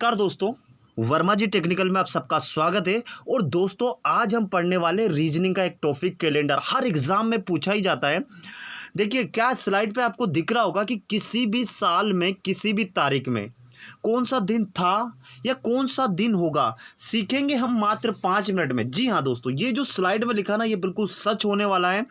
नमस्कार दोस्तों, वर्मा जी टेक्निकल में आप सबका स्वागत है। और दोस्तों आज हम पढ़ने वाले रीजनिंग का एक टॉपिक कैलेंडर हर एग्जाम में पूछा ही जाता है। देखिए क्या स्लाइड पे आपको दिख रहा होगा कि किसी भी साल में किसी भी तारीख में कौन सा दिन था या कौन सा दिन होगा, सीखेंगे हम मात्र 5 मिनट में। जी हाँ दोस्तों, ये जो स्लाइड में लिखा ना ये बिल्कुल सच होने वाला है।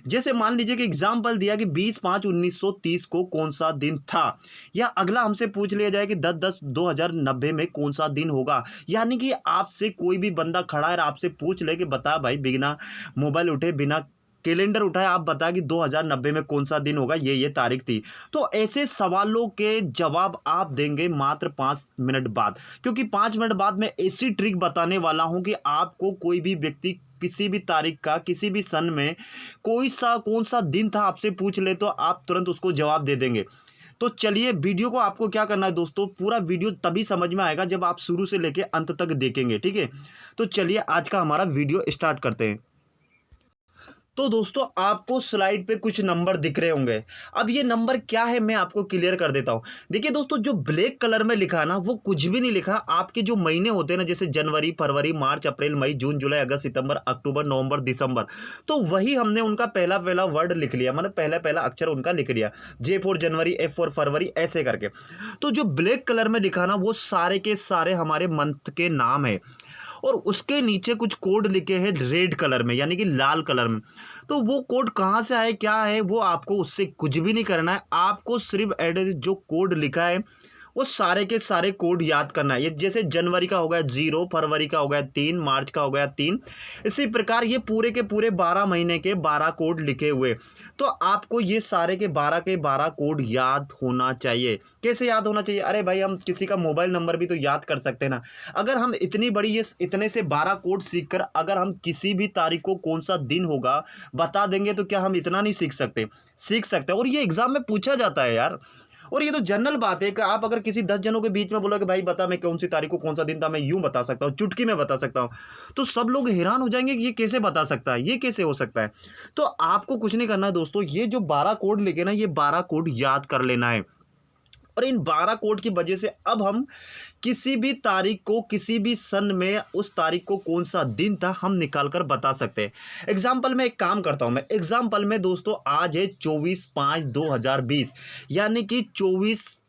जैसे मान लीजिए कि एग्जाम्पल दिया कि 20/5/1930 को कौन सा दिन था, या अगला हमसे पूछ लिया जाए कि 10/10/2090 में कौन सा दिन होगा। यानी कि आपसे कोई भी बंदा खड़ा है और आपसे पूछ ले कि बता भाई, बिना मोबाइल उठे बिना कैलेंडर उठाए आप बता कि 2090 में कौन सा दिन होगा, ये तारीख थी। तो ऐसे सवालों के जवाब आप देंगे मात्र 5 मिनट बाद, क्योंकि 5 मिनट बाद मैं ऐसी ट्रिक बताने वाला हूं कि आपको कोई भी व्यक्ति किसी भी तारीख का किसी भी सन में कौन सा दिन था आपसे पूछ ले तो आप तुरंत उसको जवाब दे देंगे। तो चलिए, वीडियो को आपको क्या करना है दोस्तों, पूरा वीडियो तभी समझ में आएगा जब आप शुरू से लेकर अंत तक देखेंगे, ठीक है। तो चलिए आज का हमारा वीडियो स्टार्ट करते हैं। तो दोस्तों आपको स्लाइड पे कुछ नंबर दिख रहे होंगे। अब ये नंबर क्या है मैं आपको क्लियर कर देता हूँ। देखिए दोस्तों, जो ब्लैक कलर में लिखा है ना वो कुछ भी नहीं लिखा। आपके जो महीने होते हैं ना, जैसे जनवरी, फरवरी, मार्च, अप्रैल, मई, जून, जुलाई, अगस्त, सितंबर, अक्टूबर, नवंबर, दिसंबर, तो वही हमने उनका पहला पहला वर्ड लिख लिया, मतलब पहला पहला अक्षर उनका लिख लिया। J for January, F for February, ऐसे करके। तो जो ब्लैक कलर में लिखा ना वो सारे के सारे हमारे मंथ के नाम है, और उसके नीचे कुछ कोड लिखे हैं रेड कलर में, यानी कि लाल कलर में। तो वो कोड कहाँ से आए, क्या है, वो आपको उससे कुछ भी नहीं करना है। आपको सिर्फ एड्रेस जो कोड लिखा है वो सारे के सारे कोड याद करना है। ये जैसे जनवरी का हो गया 0, फरवरी का हो गया 3, मार्च का हो गया 3, इसी प्रकार ये पूरे के पूरे 12 महीने के 12 कोड लिखे हुए। तो आपको ये सारे के 12 कोड याद होना चाहिए। कैसे याद होना चाहिए? अरे भाई, हम किसी का मोबाइल नंबर भी तो याद कर सकते हैं ना। अगर हम इतनी बड़ी ये इतने से 12 कोड सीख कर अगर हम किसी भी तारीख को कौन सा दिन होगा बता देंगे तो क्या हम इतना नहीं सीख सकते? सीख सकते हैं। और ये एग्जाम में पूछा जाता है यार। और ये तो जनरल बात है कि आप अगर किसी 10 जनों के बीच में बोलो कि भाई बता मैं कौन सी तारीख को कौन सा दिन था, मैं यूं बता सकता हूं, चुटकी में बता सकता हूं, तो सब लोग हैरान हो जाएंगे कि ये कैसे बता सकता है, ये कैसे हो सकता है। तो आपको कुछ नहीं करना है दोस्तों, ये जो 12 कोड लिखे ना ये 12 कोड याद कर लेना है। और इन 12 कोड की वजह से अब हम किसी भी तारीख को किसी भी सन में उस तारीख को कौन सा दिन था हम निकाल कर बता सकते हैं। एग्जाम्पल में एक काम करता हूं, मैं एग्जाम्पल में दोस्तों आज है 24/5/2020, यानी कि 24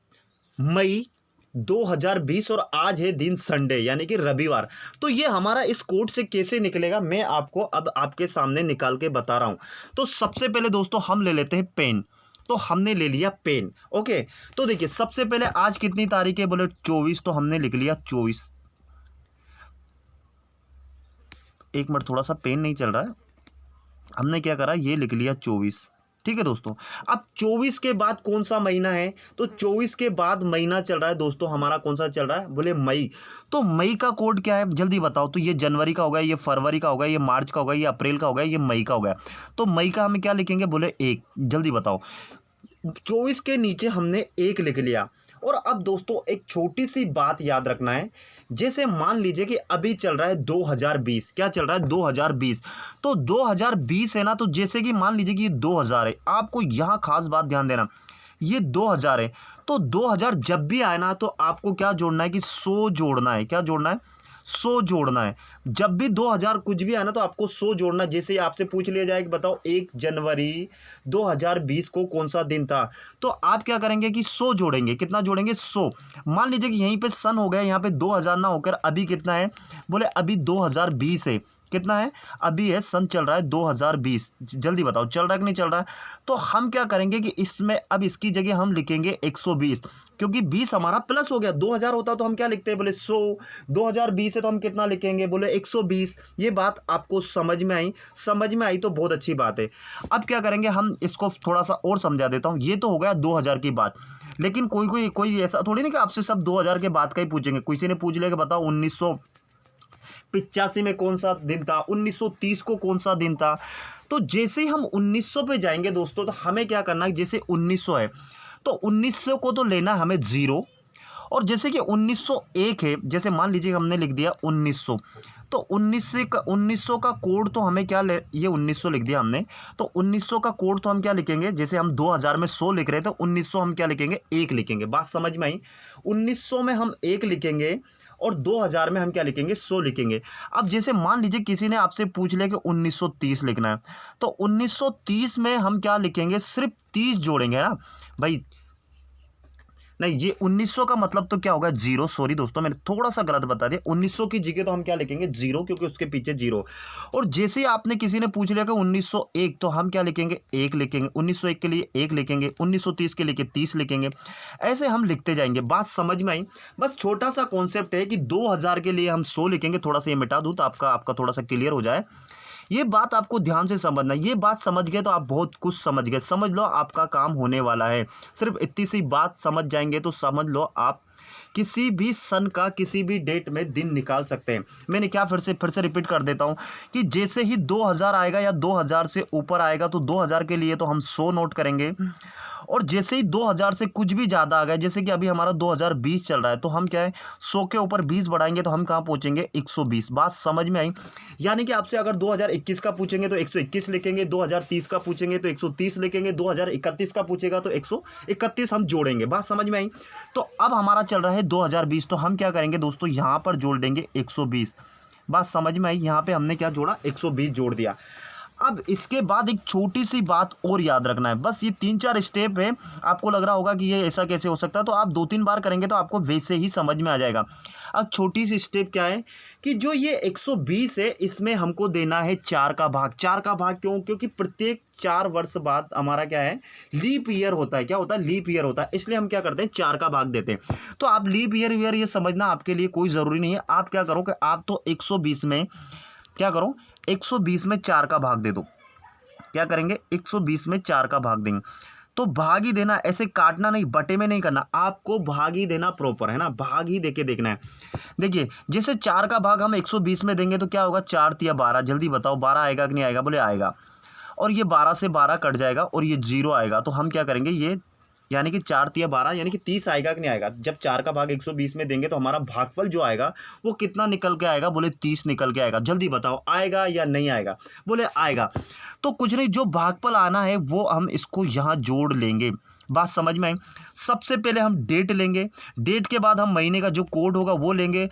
मई 2020, और आज है दिन संडे यानी कि रविवार। तो ये हमारा इस कोड से कैसे निकलेगा मैं आपको अब आपके सामने निकाल के बता रहा हूं। तो सबसे पहले दोस्तों हम ले लेते हैं पेन। तो हमने ले लिया पेन, ओके। तो देखिए सबसे पहले आज कितनी तारीख है, बोले 24, तो हमने लिख लिया 24। एक मिनट, थोड़ा सा पेन नहीं चल रहा है, हमने क्या करा ये लिख लिया 24, ठीक है दोस्तों। अब 24 के बाद कौन सा महीना है, तो 24 के बाद महीना चल रहा है दोस्तों हमारा, कौन सा चल रहा है, बोले मई। तो मई का कोड क्या है जल्दी बताओ। तो ये जनवरी का हो गया, ये फरवरी का हो गया, ये मार्च का हो गया, ये अप्रैल का हो गया, ये मई का हो गया। तो मई का हम क्या लिखेंगे, बोले 1, जल्दी बताओ। 24 के नीचे हमने 1 लिख लिया। और अब दोस्तों एक छोटी सी बात याद रखना है, जैसे मान लीजिए कि अभी चल रहा है 2020, क्या चल रहा है 2020, तो 2020 है ना, तो जैसे कि मान लीजिए कि ये 2000 है, आपको यहाँ खास बात ध्यान देना, ये 2000 है। तो 2000 जब भी आए ना तो आपको क्या जोड़ना है कि 100 जोड़ना है। क्या जोड़ना है? 100 जोड़ना है। जब भी 2000 कुछ भी आए ना तो आपको 100 जोड़ना। जैसे आपसे पूछ लिया जाए कि बताओ 1 जनवरी 2020 को कौन सा दिन था, तो आप क्या करेंगे कि 100 जोड़ेंगे। कितना जोड़ेंगे? 100। मान लीजिए कि यहीं पे सन हो गया, यहाँ पे 2000 ना होकर अभी कितना है, बोले अभी 2020 है। कितना है? अभी है, सन चल रहा है 2020। जल्दी बताओ चल रहा है कि नहीं चल रहा है। तो हम क्या करेंगे कि इसमें अब इसकी जगह हम लिखेंगे 120, क्योंकि 20 हमारा प्लस हो गया। 2000 होता तो हम क्या लिखते हैं, बोले 100। 2020 है तो हम कितना लिखेंगे, बोले 120। ये बात आपको समझ में आई? समझ में आई तो बहुत अच्छी बात है। अब क्या करेंगे, हम इसको थोड़ा सा और समझा देता हूँ। ये तो हो गया 2000 की बात, लेकिन कोई ऐसा थोड़ी नहीं कि आपसे सब 2000 के बाद का ही पूछेंगे। किसी ने पूछ लिया कि बताओ 1985 में कौन सा दिन था, 1930 को कौन सा दिन था। तो जैसे ही हम 1900 पे जाएंगे दोस्तों, तो हमें क्या करना है, जैसे 1900 है तो 1900 को तो लेना हमें 0, और जैसे कि 1901 है, जैसे मान लीजिए हमने लिख दिया 1900, तो 1900 का कोड तो हमें क्या ये 1900 लिख दिया हमने, तो 1900 का कोड तो हम क्या लिखेंगे, जैसे हम 2000 में 100 लिख रहे हैं तो 1900 हम क्या लिखेंगे, 1 लिखेंगे। बात समझ में आई? 1900 में हम 1 लिखेंगे और 2000 में हम क्या लिखेंगे, 100 लिखेंगे। अब जैसे मान लीजिए किसी ने आपसे पूछ लिया कि 1930 लिखना है, तो 1930 में हम क्या लिखेंगे, सिर्फ 30 जोड़ेंगे, है ना भाई। नहीं, ये 1900 का मतलब तो क्या होगा, जीरो। सॉरी दोस्तों, मैंने थोड़ा सा गलत बता दिया। 1900 की जगह तो हम क्या लिखेंगे, जीरो, क्योंकि उसके पीछे जीरो। और जैसे ही आपने किसी ने पूछ लिया कि 1901, तो हम क्या लिखेंगे, 1 लिखेंगे। 1901 के लिए 1 लिखेंगे, 1930 के लिए 30 लिखेंगे। ऐसे हम लिखते जाएंगे। बात समझ में आई? बस छोटा सा कॉन्सेप्ट है कि 2000 के लिए हम 100 लिखेंगे। थोड़ा सा ये मिटा दूँ तो आपका थोड़ा सा क्लियर हो जाए। ये बात आपको ध्यान से समझना। ये बात समझ गए तो आप बहुत कुछ समझ गए। समझ लो आपका काम होने वाला है। सिर्फ इतनी सी बात समझ जाएंगे तो समझ लो आप किसी भी सन का किसी भी डेट में दिन निकाल सकते हैं। मैंने क्या फिर से रिपीट कर देता हूँ कि जैसे ही 2000 आएगा या 2000 से ऊपर आएगा तो 2000 के लिए तो हम 100 नोट करेंगे। और जैसे ही 2000 से कुछ भी ज़्यादा आ गया, जैसे कि अभी हमारा 2020 चल रहा है, तो हम क्या है, 100 के ऊपर 20 बढ़ाएंगे तो हम कहाँ पहुँचेंगे, 120। बात समझ में आई? यानी कि आपसे अगर 2021 का पूछेंगे तो 121 लिखेंगे, 2030 का पूछेंगे तो 130 लिखेंगे, 2031 का पूछेगा तो 131 हम जोड़ेंगे। बात समझ में आई? तो अब हमारा चल रहा है 2020, तो हम क्या करेंगे दोस्तों, यहाँ पर जोड़ देंगे 120। बात समझ में आई? यहाँ पे हमने क्या जोड़ा, 120 जोड़ दिया। अब इसके बाद एक छोटी सी बात और याद रखना है। बस ये 3-4 स्टेप है। आपको लग रहा होगा कि ये ऐसा कैसे हो सकता है, तो आप 2-3 बार करेंगे तो आपको वैसे ही समझ में आ जाएगा। अब छोटी सी स्टेप क्या है कि जो ये 120 है, इसमें हमको देना है 4 का भाग। 4 का भाग क्यों? क्योंकि प्रत्येक 4 वर्ष बाद हमारा क्या है, लीप ईयर होता है। क्या होता है? लीप ईयर होता है। इसलिए हम क्या करते हैं, 4 का भाग देते हैं। तो आप लीप ईयर ये समझना आपके लिए कोई ज़रूरी नहीं है। आप क्या करो कि आप तो 120 में क्या करो, 120 में 4 का भाग दे दो। क्या करेंगे, 120 में 4 का भाग देंगे। तो भाग ही देना, ऐसे काटना नहीं, बटे में नहीं करना, आपको भाग ही देना प्रॉपर, है ना। भाग ही देके देखना है। देखिए, जैसे 4 का भाग हम 120 में देंगे तो क्या होगा, 4 तिया 12। जल्दी बताओ 12 आएगा कि नहीं आएगा? बोले आएगा। और ये 12 से 12 कट जाएगा और ये 0 आएगा। तो हम क्या करेंगे, ये यानी कि 4 तिया 12 यानी कि 30 आएगा कि नहीं आएगा? जब 4 का भाग 120 में देंगे तो हमारा भागफल जो आएगा वो कितना निकल के आएगा? बोले 30 निकल के आएगा। जल्दी बताओ आएगा या नहीं आएगा? बोले आएगा। तो कुछ नहीं, जो भागफल आना है वो हम इसको यहाँ जोड़ लेंगे। बात समझ में आई? सबसे पहले हम डेट लेंगे, डेट के बाद हम महीने का जो कोड होगा वो लेंगे,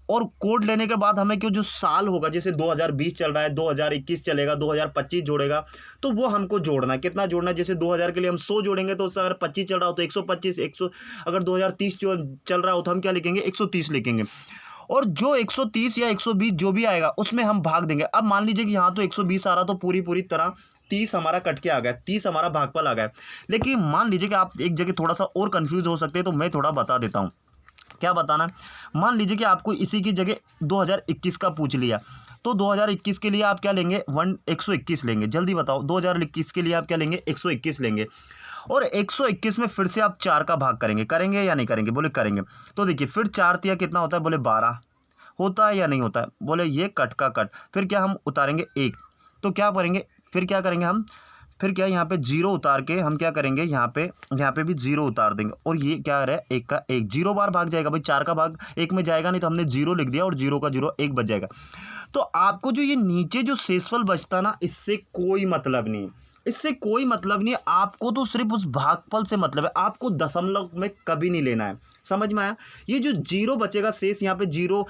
और कोड लेने के बाद हमें क्यों जो साल होगा, जैसे 2020 चल रहा है, 2021 चलेगा, 2025 जोड़ेगा, तो वो हमको जोड़ना है। कितना जोड़ना है? जैसे 2000 के लिए हम 100 जोड़ेंगे तो अगर 25 चल रहा हो तो 125, 100 अगर 2030 जो चल रहा हो तो हम क्या लिखेंगे, 130 लिखेंगे। और जो 130 या 120 जो भी आएगा उसमें हम भाग देंगे। अब मान लीजिए कि यहाँ तो 120 आ रहा, तो पूरी तरह 30 हमारा कट के आ गया, 30 हमारा भागफल आ गया। लेकिन मान लीजिए कि आप एक जगह थोड़ा सा और कंफ्यूज हो सकते हैं, तो मैं थोड़ा बता देता हूँ। क्या बताना? मान लीजिए कि आपको इसी की जगह 2021 का पूछ लिया, तो 2021 के लिए आप क्या लेंगे, 121 लेंगे। जल्दी बताओ, 2021 के लिए आप क्या लेंगे, 121 लेंगे। और 121 में फिर से आप 4 का भाग करेंगे या नहीं करेंगे? बोले करेंगे। तो देखिए, फिर 4 तिया कितना होता है? बोले 12 होता है या नहीं होता है? बोले ये कट का कट। फिर क्या हम उतारेंगे, 1। तो क्या करेंगे, फिर क्या करेंगे हम, फिर क्या यहाँ पे 0 उतार के हम क्या करेंगे, यहाँ पे भी 0 उतार देंगे। और ये क्या है, 1 का 1, 0 बार भाग जाएगा भाई। 4 का भाग 1 में जाएगा नहीं, तो हमने 0 लिख दिया और 0 का 0 1 बच जाएगा। तो आपको जो ये नीचे जो शेषफल बचता ना, इससे कोई मतलब नहीं, इससे कोई मतलब नहीं। आपको तो सिर्फ उस भागफल से मतलब है। आपको दशमलव में कभी नहीं लेना है। समझ में आया? ये जो 0 बचेगा शेष, यहाँ पे 0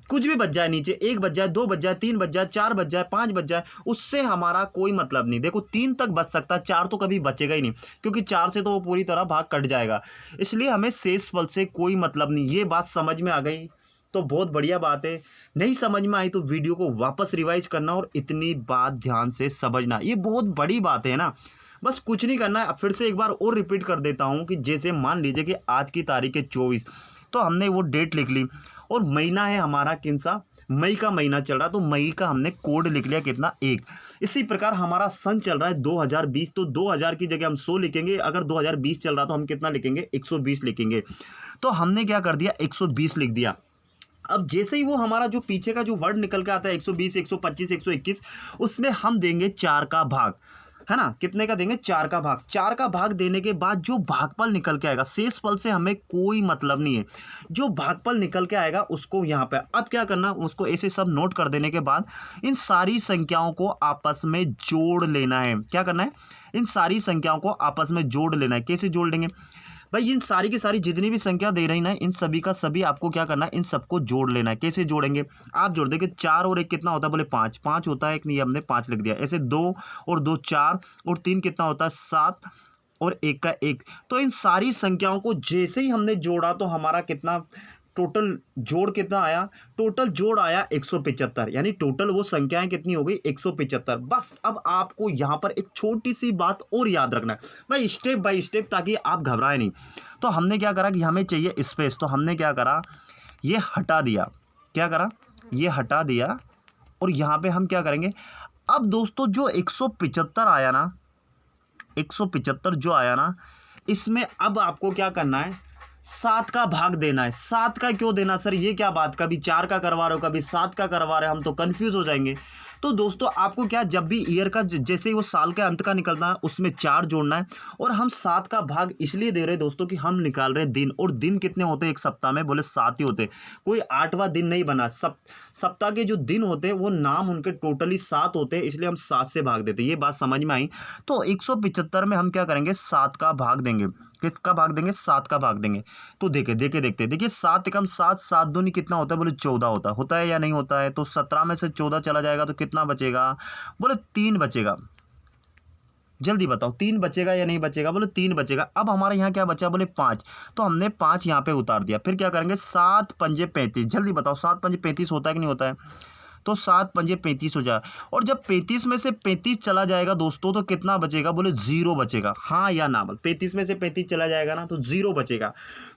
कुछ भी बच जाए, नीचे 1 बच जाए, 2 बच जाए, 3 बच जाए, 4 बच जाए, 5 बच जाए, उससे हमारा कोई मतलब नहीं। देखो 3 तक बच सकता है, 4 तो कभी बचेगा ही नहीं, क्योंकि 4 से तो वो पूरी तरह भाग कट जाएगा। इसलिए हमें शेषफल से कोई मतलब नहीं। ये बात समझ में आ गई तो बहुत बढ़िया बात है। नहीं समझ में आई तो वीडियो को वापस रिवाइज करना और इतनी बात ध्यान से समझना। ये बहुत बड़ी बात है ना। बस कुछ नहीं करना है। अब फिर से एक बार और रिपीट कर देता हूँ कि जैसे मान लीजिए कि आज की तारीख है 24, तो हमने वो डेट लिख ली और महीना है हमारा किन सा, मई का महीना चल रहा, तो मई का हमने कोड लिख लिया कितना, 1। इसी प्रकार हमारा सन चल रहा है 2020, तो 2000 की जगह हम 100 लिखेंगे। अगर 2020 चल रहा तो हम कितना लिखेंगे, 120 लिखेंगे। तो हमने क्या कर दिया, 120 लिख दिया। अब जैसे ही वो हमारा जो पीछे का जो वर्ड निकल के आता है 120, 125, 121, उसमें हम देंगे 4 का भाग। है ना, कितने का देंगे, 4 का भाग। 4 का भाग देने के बाद जो भागफल निकल के आएगा, शेषफल से हमें कोई मतलब नहीं है, जो भागफल निकल के आएगा उसको यहाँ पे अब क्या करना, उसको ऐसे सब नोट कर देने के बाद इन सारी संख्याओं को आपस में जोड़ लेना है। क्या करना है, इन सारी संख्याओं को आपस में जोड़ लेना है। कैसे जोड़ लेंगे भाई, इन सारी की सारी जितनी भी संख्या दे रही ना, इन सभी का सभी आपको क्या करना है, इन सबको जोड़ लेना है। कैसे जोड़ेंगे, आप जोड़ देंगे 4 और 1 कितना होता है, बोले 5, 5 होता है, एक नहीं हमने 5 लिख दिया। ऐसे 2 और 2 4 और 3 कितना होता है, 7 और 1 का 1। तो इन सारी संख्याओं को जैसे ही हमने जोड़ा तो हमारा कितना टोटल जोड़ कितना आया, टोटल जोड़ आया 175, यानी टोटल वो संख्याएं कितनी हो गई, 175। बस अब आपको यहाँ पर एक छोटी सी बात और याद रखना है भाई, स्टेप बाय स्टेप, ताकि आप घबराए नहीं। तो हमने क्या करा कि हमें चाहिए स्पेस, तो हमने क्या करा, ये हटा दिया। क्या करा, ये हटा दिया। और यहाँ पे हम क्या करेंगे, अब दोस्तों जो 175 आया ना, 175 जो आया ना, इसमें अब आपको क्या करना है, 7 का भाग देना है। 7 का क्यों देना सर, ये क्या बात, कभी 4 का करवा रहे हो, कभी 7 का करवा रहे हो, हम तो कंफ्यूज हो जाएंगे। तो दोस्तों आपको क्या, जब भी ईयर का जैसे ही वो साल के अंत का निकलना है, उसमें 4 जोड़ना है। और हम 7 का भाग इसलिए दे रहे हैं दोस्तों कि हम निकाल रहे हैं दिन, और दिन कितने होते हैं एक सप्ताह में, बोले 7 ही होते। कोई 8वां दिन नहीं बना। सप्ताह के जो दिन होते हैं वो नाम उनके टोटली 7 होते हैं, इसलिए हम 7 से भाग देते हैं। ये बात समझ में आई। तो 175 में हम क्या करेंगे, 7 का भाग देंगे। किसका भाग देंगे, 7 का भाग देंगे। तो देखिए 7 एकम 7, 7 दूनी कितना होता है, बोले 14 होता है या नहीं होता है। तो 17 में से 14 चला जाएगा तो कितना बचेगा, बोले 3 बचेगा। जल्दी बताओ 3 बचेगा या नहीं बचेगा, बोले 3 बचेगा। अब हमारे यहाँ क्या बचा, बोले 5। तो हमने 5 यहाँ पे उतार दिया। फिर क्या करेंगे, 7 पंजे 35। जल्दी बताओ 7 पंजे 35 होता है कि नहीं होता है। तो 7 पंजे 35 हो जाए। और जब 35 में से 35 चला जाएगा दोस्तों तो कितना बचेगा, बोले 0 बचेगा। हाँ या ना बोल, 35 में से 35 चला जाएगा ना तो 0 बचेगा।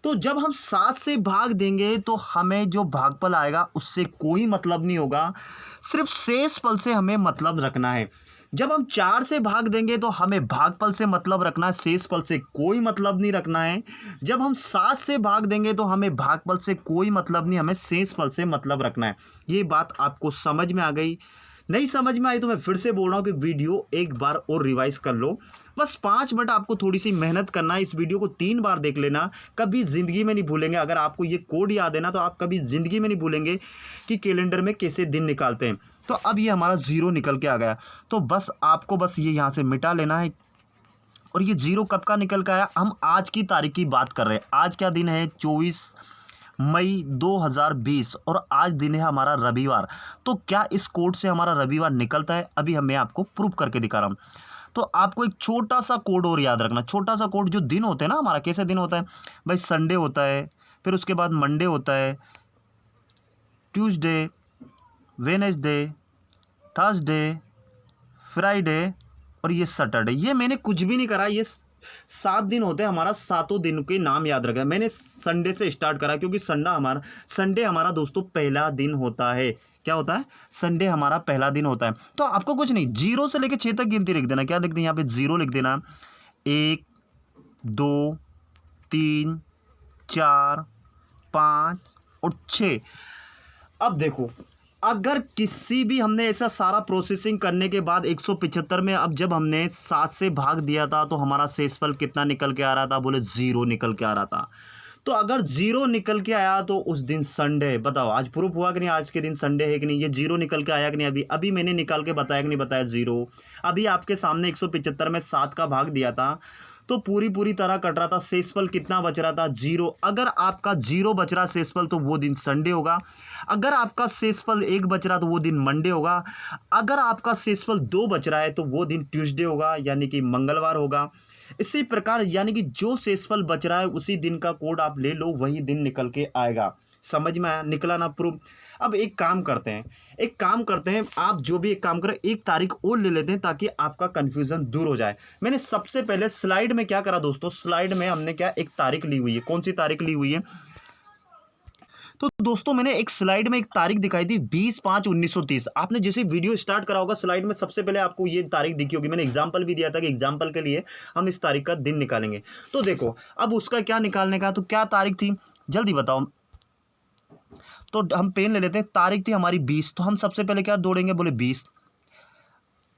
तो जब हम 7 से भाग देंगे तो हमें जो भागफल आएगा उससे कोई मतलब नहीं होगा, सिर्फ शेषफल से हमें मतलब रखना है। जब हम 4 से भाग देंगे तो हमें भागफल से मतलब रखना है, शेषफल से कोई मतलब नहीं रखना है। जब हम 7 से भाग देंगे तो हमें भागफल से कोई मतलब नहीं, हमें शेषफल से मतलब रखना है। ये बात आपको समझ में आ गई, नहीं समझ में आई तो मैं फिर से बोल रहा हूँ कि वीडियो एक बार और रिवाइज कर लो। बस 5 मिनट आपको थोड़ी सी मेहनत करना है, इस वीडियो को 3 बार देख लेना, कभी ज़िंदगी में नहीं भूलेंगे। अगर आपको ये कोड याद है ना तो आप कभी ज़िंदगी में नहीं भूलेंगे कि कैलेंडर में कैसे दिन निकालते हैं। तो अब ये हमारा 0 निकल के आ गया, तो बस आपको बस ये यहाँ से मिटा लेना है। और ये 0 कब का निकल के आया, हम आज की तारीख की बात कर रहे हैं। आज क्या दिन है, 24 मई 2020, और आज दिन है हमारा रविवार। तो क्या इस कोड से हमारा रविवार निकलता है, अभी मैं आपको प्रूफ करके दिखा रहा हूँ। तो आपको एक छोटा सा कोड और याद रखना, छोटा सा कोड। जो दिन होते हैं ना हमारा, कैसे दिन होता है भाई, संडे होता है, फिर उसके बाद मंडे होता है, ट्यूसडे, वेडनेसडे, थर्सडे, फ्राइडे और ये सैटरडे। ये मैंने कुछ भी नहीं करा, ये 7 दिन होते हैं हमारा, 7 दिन के नाम याद रखा है। मैंने संडे से स्टार्ट करा क्योंकि संडे हमारा दोस्तों पहला दिन होता है। क्या होता है, संडे हमारा पहला दिन होता है। तो आपको कुछ नहीं, 0 से लेकर 6 तक गिनती लिख देना। क्या लिख दें यहाँ पे, 0 लिख देना, 1 2 3 4 5 और 6। अब देखो, अगर किसी भी हमने ऐसा सारा प्रोसेसिंग करने के बाद 175 में अब जब हमने 7 से भाग दिया था तो हमारा शेषफल कितना निकल के आ रहा था, बोले 0 निकल के आ रहा था। तो अगर 0 निकल के आया तो उस दिन संडे है। बताओ आज प्रूफ हुआ कि नहीं, आज के दिन संडे है कि नहीं। ये 0 निकल के आया कि नहीं, अभी मैंने निकाल के बताया कि नहीं बताया, 0। अभी आपके सामने 175 में 7 का भाग दिया था तो पूरी तरह कट रहा था। शेषफल कितना बच रहा था, 0। अगर आपका 0 बच रहा शेषफल तो वो दिन संडे होगा। अगर आपका शेषफल 1 बच रहा तो वो दिन मंडे होगा। अगर आपका शेषफल 2 बच रहा है तो वो दिन ट्यूसडे होगा, यानी कि मंगलवार होगा। इसी प्रकार यानी कि जो शेषफल बच रहा है उसी दिन का कोड आप ले लो, वही दिन निकल के आएगा। समझ में आया, निकला ना प्रूफ। अब एक काम करते हैं, आप जो भी एक काम करें, एक तारीख और ले लेते हैं ताकि आपका कंफ्यूजन दूर हो जाए। मैंने सबसे पहले स्लाइड में क्या करा दोस्तों, स्लाइड में हमने क्या एक तारीख ली हुई है। कौन सी तारीख ली हुई है, तो दोस्तों मैंने एक स्लाइड में एक तारीख दिखाई थी 20/5/1930। आपने जैसे वीडियो स्टार्ट करा होगा स्लाइड में सबसे पहले आपको ये तारीख दिखी होगी। मैंने एग्जांपल भी दिया था कि एग्जांपल के लिए हम इस तारीख का दिन निकालेंगे। तो देखो अब उसका क्या निकालने का, तो क्या तारीख थी जल्दी बताओ। तो हम पेन ले लेते हैं, तारीख थी हमारी 20। तो हम सबसे पहले क्या जोड़ेंगे, बोले 20।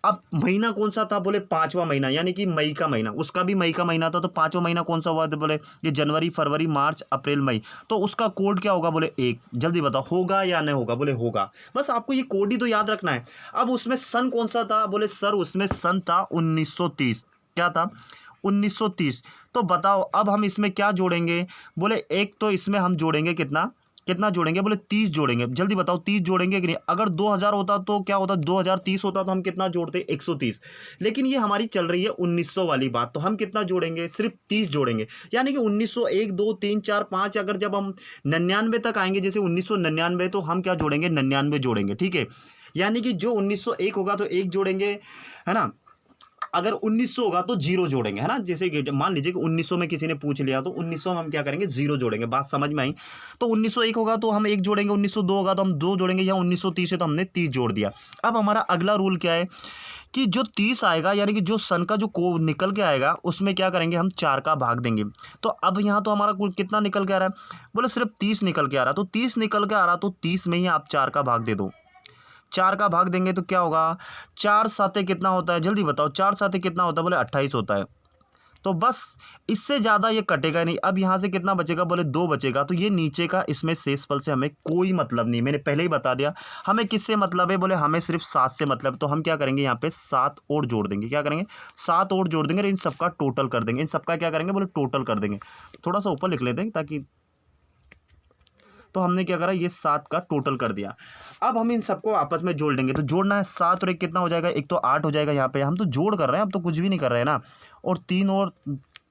अब महीना कौन सा था, बोले 5वां महीना, यानी कि मई का महीना, उसका भी मई का महीना था, तो 5वां महीना कौन सा हुआ, तो बोले ये जनवरी फरवरी मार्च अप्रैल मई, तो उसका कोड क्या होगा, बोले 1। जल्दी बताओ होगा या नहीं होगा, बोले होगा। बस आपको ये कोड ही तो याद रखना है। अब उसमें सन कौन सा था, बोले सर उसमें सन था 1930। क्या था, 1930। तो बताओ अब हम इसमें क्या जोड़ेंगे, बोले एक तो इसमें हम जोड़ेंगे कितना कितना जोड़ेंगे, बोले 30 जोड़ेंगे। जल्दी बताओ 30 जोड़ेंगे कि नहीं। अगर 2000 होता तो क्या होता, 2030 होता तो हम कितना जोड़ते, 130। लेकिन ये हमारी चल रही है 1900 वाली बात, तो हम कितना जोड़ेंगे, सिर्फ 30 जोड़ेंगे। यानी कि 1901 2 3 4 5, अगर जब हम 99 तक आएंगे, जैसे 1999, तो हम क्या जोड़ेंगे, 99 जोड़ेंगे। ठीक है, यानी कि जो 1901 होगा तो 1 जोड़ेंगे, है ना। अगर 1900 होगा तो जीरो जोड़ेंगे, है ना। जैसे कि मान लीजिए कि 1900 में किसी ने पूछ लिया, तो 1900 में हम क्या करेंगे, जीरो जोड़ेंगे। बात समझ में आई। तो 1901 होगा तो हम 1 जोड़ेंगे, 1902 होगा तो हम 2 जोड़ेंगे, या 1930 है तो हमने 30 जोड़ दिया। अब हमारा अगला रूल क्या है कि जो 30 आएगा, यानी कि जो सन का जो को निकल के आएगा, उसमें क्या करेंगे, हम 4 का भाग देंगे। तो अब यहाँ तो हमारा कुल कितना निकल के आ रहा है, बोले सिर्फ 30 निकल के आ रहा है। तो 30 निकल के आ रहा, तो 30 में ही आप 4 का भाग दे दो। 4 का भाग देंगे तो क्या होगा, 4 साते कितना होता है, जल्दी बताओ 4 साते कितना होता है, बोले 28 होता है। तो बस इससे ज़्यादा ये कटेगा नहीं। अब यहाँ से कितना बचेगा, बोले 2 बचेगा। तो ये नीचे का इसमें शेषफल से हमें कोई मतलब नहीं, मैंने पहले ही बता दिया। हमें किससे मतलब है, बोले हमें सिर्फ 7 से मतलब। तो हम क्या करेंगे, यहाँ पे 7 और जोड़ देंगे। क्या करेंगे, 7 और जोड़ देंगे और इन सबका टोटल कर देंगे। इन सबका क्या करेंगे, बोले टोटल कर देंगे। थोड़ा सा ऊपर लिख लेते हैं ताकि, तो हमने क्या करा, ये 7 का टोटल कर दिया। अब हम इन सबको आपस में जोड़ देंगे। तो जोड़ना है, 7 और 1 कितना हो जाएगा, एक तो 8 हो जाएगा। यहाँ पे हम तो जोड़ कर रहे हैं, अब तो कुछ भी नहीं कर रहे हैं ना। और 3 और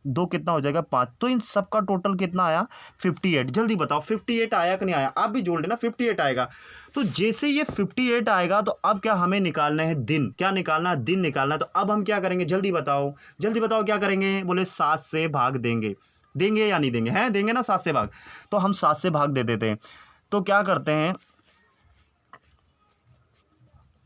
2 कितना हो जाएगा, 5। तो इन सबका टोटल कितना आया, 58। जल्दी बताओ 58 आया कि नहीं आया, आप भी जोड़ लेना, 58 आएगा। तो जैसे ये 58 आएगा, तो अब क्या हमें निकालना है, दिन। क्या निकालना है, दिन निकालना है। तो अब हम क्या करेंगे, जल्दी बताओ, जल्दी बताओ क्या करेंगे, बोले 7 से भाग देंगे। देंगे या नहीं देंगे, हैं, देंगे ना, 7 से भाग। तो हम 7 से भाग दे देते हैं। तो क्या करते हैं,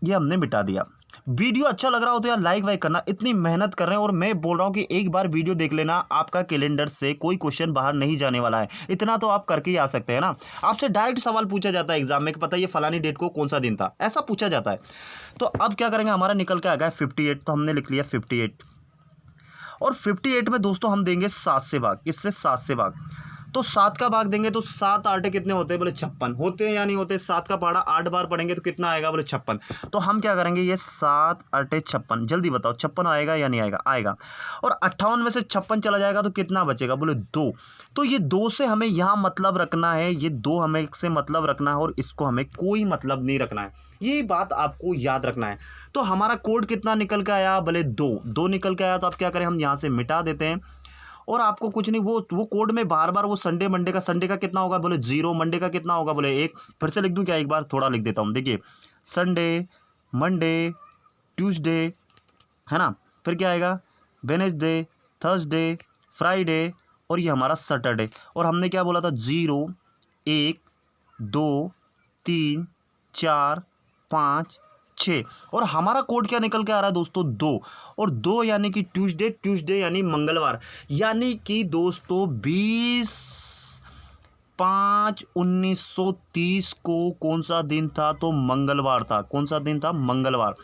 ये हमने मिटा दिया। वीडियो अच्छा लग रहा हो तो यार लाइक वाइक करना, इतनी मेहनत कर रहे हैं। और मैं बोल रहा हूं कि एक बार वीडियो देख लेना, आपका कैलेंडर से कोई क्वेश्चन बाहर नहीं जाने वाला है। इतना तो आप करके ही आ सकते हैं ना। आपसे डायरेक्ट सवाल पूछा जाता है एग्जाम में कि पता ये फलानी डेट को कौन सा दिन था, ऐसा पूछा जाता है। तो अब क्या करेंगे, हमारा निकल के आ गया 58। तो हमने लिख लिया 58। और 58 में दोस्तों हम देंगे 7 से भाग। इससे 7 से भाग, तो 7 का भाग देंगे तो 7 8 कितने होते हैं, बोले 56 होते हैं या नहीं होते। 7 का पहाड़ा 8 बार पढ़ेंगे तो कितना आएगा, बोले 56। तो हम क्या करेंगे, ये 7 8 56, जल्दी बताओ 56 आएगा या नहीं आएगा, आएगा। और 58 में से 56 चला जाएगा तो कितना बचेगा, बोले 2। तो ये 2 से हमें यहाँ मतलब रखना है, ये 2 हमें से मतलब रखना है, और इसको हमें कोई मतलब नहीं रखना है। ये बात आपको याद रखना है। तो हमारा कोड कितना निकल के आया, बोले 2 निकल के आया। तो आप क्या करें, हम यहाँ से मिटा देते हैं। और आपको कुछ नहीं, वो कोड में बार बार वो संडे मंडे का कितना होगा, बोले 0। मंडे का कितना होगा, बोले 1। फिर से लिख दूं क्या, एक बार थोड़ा लिख देता हूँ। देखिए संडे, मंडे, ट्यूसडे, है ना। फिर क्या आएगा, वेडनेसडे, थर्सडे, फ्राइडे, और ये हमारा सैटरडे। और हमने क्या बोला था, 0 1 2 3 4 5 6। और हमारा कोड क्या निकल के आ रहा है दोस्तों, 2। और 2 यानी कि ट्यूसडे यानी मंगलवार। यानी कि दोस्तों 20/5/1930 को कौन सा दिन था, तो मंगलवार था। कौन सा दिन था, मंगलवार।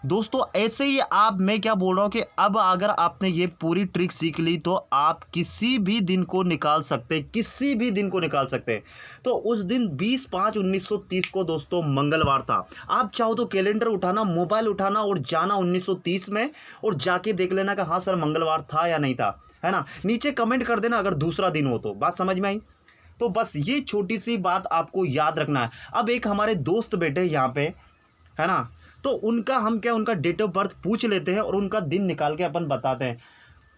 दोस्तों ऐसे ही मैं क्या बोल रहा हूँ कि अब अगर आपने ये पूरी ट्रिक सीख ली, तो आप किसी भी दिन को निकाल सकते हैं, किसी भी दिन को निकाल सकते हैं। तो उस दिन 20/5/1930 को दोस्तों मंगलवार था। आप चाहो तो कैलेंडर उठाना, मोबाइल उठाना और जाना 1930 में, और जाके देख लेना कि हाँ सर मंगलवार था या नहीं था, है ना। नीचे कमेंट कर देना अगर दूसरा दिन हो तो। बात समझ में आई। तो बस ये छोटी सी बात आपको याद रखना है। अब एक हमारे दोस्त बैठे यहाँ पे, है ना, तो उनका हम क्या, उनका डेट ऑफ बर्थ पूछ लेते हैं और उनका दिन निकाल के अपन बताते हैं।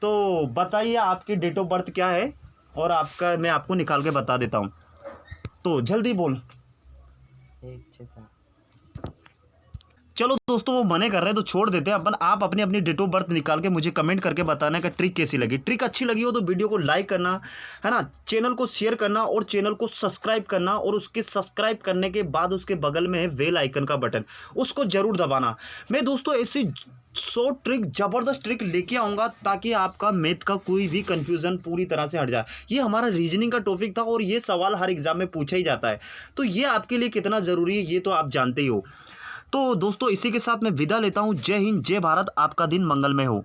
तो बताइए आपकी डेट ऑफ बर्थ क्या है, और आपका मैं आपको निकाल के बता देता हूँ। तो जल्दी बोल। 164। चलो दोस्तों वो मने कर रहे हैं तो छोड़ देते हैं अपन। आप अपनी अपनी डेट ऑफ बर्थ निकाल के मुझे कमेंट करके बताना कि ट्रिक कैसी लगी। ट्रिक अच्छी लगी हो तो वीडियो को लाइक करना, है ना, चैनल को शेयर करना और चैनल को सब्सक्राइब करना। और उसके सब्सक्राइब करने के बाद उसके बगल में है बेल आइकन का बटन, उसको जरूर दबाना। मैं दोस्तों ऐसी 100 ट्रिक, ज़बरदस्त ट्रिक लेके आऊँगा ताकि आपका मैथ का कोई भी कन्फ्यूज़न पूरी तरह से हट जाए। ये हमारा रीजनिंग का टॉपिक था और ये सवाल हर एग्जाम में पूछा ही जाता है। तो ये आपके लिए कितना ज़रूरी है ये तो आप जानते ही हो। तो दोस्तों इसी के साथ मैं विदा लेता हूँ। जय हिंद, जय भारत, आपका दिन मंगलमय हो।